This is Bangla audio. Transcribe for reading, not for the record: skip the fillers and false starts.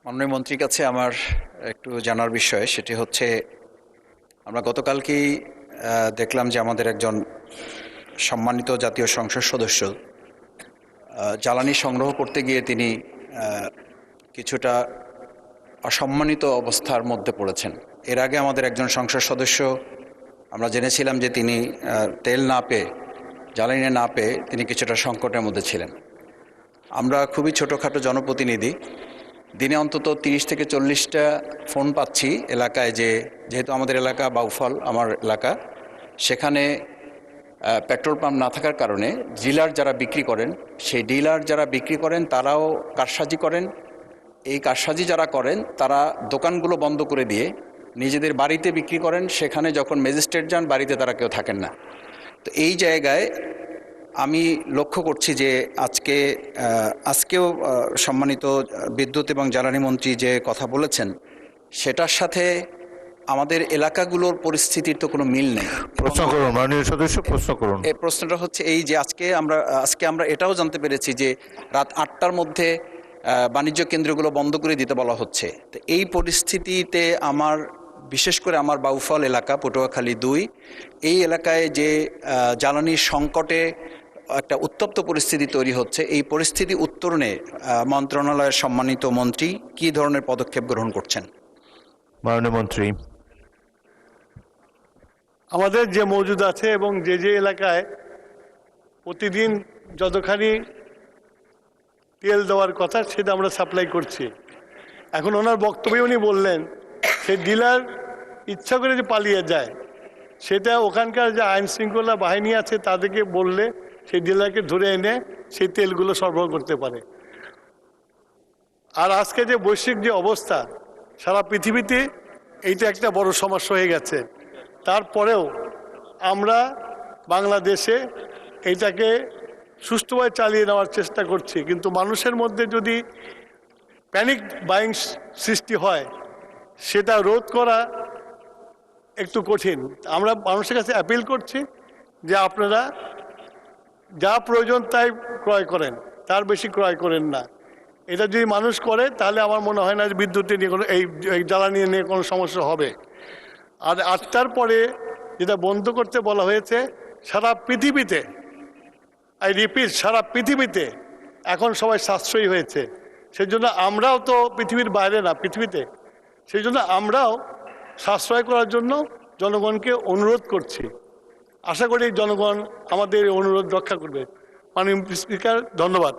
মাননীয় মন্ত্রীর কাছে আমার একটু জানার বিষয়, সেটি হচ্ছে আমরা গতকালকেই দেখলাম যে আমাদের একজন সম্মানিত জাতীয় সংসদ সদস্য জ্বালানি সংগ্রহ করতে গিয়ে তিনি কিছুটা অসম্মানিত অবস্থার মধ্যে পড়েছেন। এর আগে আমাদের একজন সংসদ সদস্য আমরা জেনেছিলাম যে তিনি তেল না পেয়ে, জ্বালানি না পেয়ে তিনি কিছুটা সংকটের মধ্যে ছিলেন। আমরা খুবই ছোটোখাটো জনপ্রতিনিধি, দিনে অন্তত 30 থেকে 40টা ফোন পাচ্ছি এলাকায়, যেহেতু আমাদের এলাকা বাউফল আমার এলাকা, সেখানে পেট্রোল পাম্প না থাকার কারণে ডিলার যারা বিক্রি করেন, সেই ডিলার যারা বিক্রি করেন তারাও কারসাজি করেন। এই কারসাজি যারা করেন তারা দোকানগুলো বন্ধ করে দিয়ে নিজেদের বাড়িতে বিক্রি করেন। সেখানে যখন ম্যাজিস্ট্রেট যান, বাড়িতে তারা কেউ থাকেন না। তো এই জায়গায় আমি লক্ষ্য করছি যে আজকেও সম্মানিত বিদ্যুৎ এবং জ্বালানি মন্ত্রী যে কথা বলেছেন, সেটার সাথে আমাদের এলাকাগুলোর পরিস্থিতির তো কোনো মিল নেই। প্রশ্ন করুন মাননীয় সদস্য, প্রশ্ন করুন। এই প্রশ্নটা হচ্ছে এই যে আজকে আমরা এটাও জানতে পেরেছি যে রাত 8টার মধ্যে বাণিজ্য কেন্দ্রগুলো বন্ধ করে দিতে বলা হচ্ছে। তো এই পরিস্থিতিতে বিশেষ করে আমার বাউফল এলাকা, পটুয়াখালী 2, এই এলাকায় যে জ্বালানির সংকটে একটা উত্তপ্ত পরিস্থিতি তৈরি হচ্ছে, এই পরিস্থিতি উত্তরণে মন্ত্রণালয়ের সম্মানিত মন্ত্রী কী ধরনের পদক্ষেপ গ্রহণ করছেন? মাননীয় মন্ত্রী। আমাদের যে মজুদ আছে এবং যে এলাকায় প্রতিদিন যতখানি তেল দেওয়ার কথা সেটা আমরা সাপ্লাই করছি। এখন ওনার বক্তব্যে উনি বললেন সেই ডিলার ইচ্ছা করে যে পালিয়ে যায়, সেটা ওখানকার যে আইন শৃঙ্খলা বাহিনী আছে তাদেরকে বললে সেই ডিলারকে ধরে এনে সেই তেলগুলো সরবরাহ করতে পারে। আর আজকে যে বৈশ্বিক যে অবস্থা, সারা পৃথিবীতে এইটা একটা বড় সমস্যা হয়ে গেছে। তারপরেও আমরা বাংলাদেশে এইটাকে সুষ্ঠুভাবে চালিয়ে নেওয়ার চেষ্টা করছি, কিন্তু মানুষের মধ্যে যদি প্যানিক বাইং সৃষ্টি হয় সেটা রোধ করা একটু কঠিন। আমরা মানুষের কাছে অ্যাপিল করছি যে আপনারা যা প্রয়োজন তাই ক্রয় করেন, তার বেশি ক্রয় করেন না। এটা যদি মানুষ করে তাহলে আমার মনে হয় না যে বিদ্যুতের নিয়ে কোনো এই জ্বালানি নিয়ে কোনো সমস্যা হবে। আর 8টার পরে যেটা বন্ধ করতে বলা হয়েছে, সারা পৃথিবীতে, আই রিপিট, সারা পৃথিবীতে এখন সবাই সাশ্রয়ী হয়েছে। সেই জন্য আমরাও তো পৃথিবীর বাইরে না, পৃথিবীতে, সেই জন্য আমরাও সাশ্রয় করার জন্য জনগণকে অনুরোধ করছি। আশা করি জনগণ আমাদের অনুরোধ রক্ষা করবে। মাননীয় স্পিকার, ধন্যবাদ।